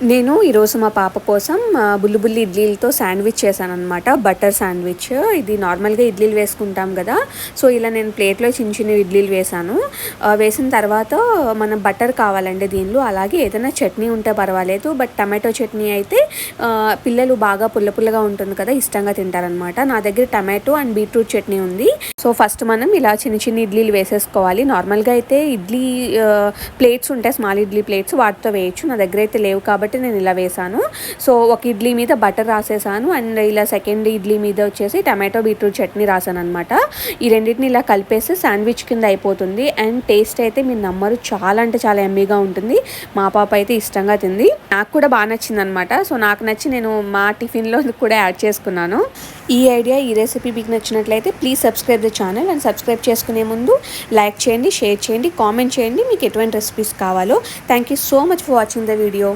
నేను ఈరోజు మా పాప కోసం బుల్లి బుల్లి ఇడ్లీలతో శాండ్విచ్ చేశాననమాట. Butter sandwich. ఇది నార్మల్గా ఇడ్లీలు వేసుకుంటాం కదా, సో ఇలా నేను ప్లేట్లో చిన్న చిన్న ఇడ్లీలు వేసాను. వేసిన తర్వాత మనం బటర్ కావాలండి దీనిలో. అలాగే ఏదైనా చట్నీ ఉంటే పర్వాలేదు, బట్ టమాటో చట్నీ అయితే పిల్లలు బాగా పుల్ల పుల్లగా ఉంటుంది కదా, ఇష్టంగా తింటారనమాట. నా దగ్గర టమాటో అండ్ బీట్రూట్ చట్నీ ఉంది. సో ఫస్ట్ మనం ఇలా చిన్న చిన్న ఇడ్లీలు వేసేసుకోవాలి. నార్మల్గా అయితే ఇడ్లీ ప్లేట్స్ ఉంటాయి, స్మాల్ ఇడ్లీ ప్లేట్స్, వాటితో వేయచ్చు. నా దగ్గర అయితే లేవు కాబట్టి నేను ఇలా వేసాను. సో ఒక ఇడ్లీ మీద బటర్ రాసేసాను అండ్ ఇలా సెకండ్ ఇడ్లీ మీద వచ్చేసి టమాటో బీట్రూట్ చట్నీ రాసాను అనమాట. ఈ రెండింటిని ఇలా కలిపేసి శాండ్విచ్ కింద అయిపోతుంది. అండ్ టేస్ట్ అయితే మీరు నమ్మరు, చాలా అంటే చాలా ఎమ్మీగా ఉంటుంది. మా పాప అయితే ఇష్టంగా తింది, నాకు కూడా బాగా నచ్చింది అనమాట. సో నాకు నచ్చి నేను మా టిఫిన్లో కూడా యాడ్ చేసుకున్నాను. ఈ ఐడియా, ఈ రెసిపీ మీకు నచ్చినట్లయితే please subscribe the channel. And subscribe చేసుకునే ముందు లైక్ చేయండి, షేర్ చేయండి, కామెంట్ చేయండి మీకు ఎటువంటి రెసిపీస్ కావాలో. Thank you so much for watching the video.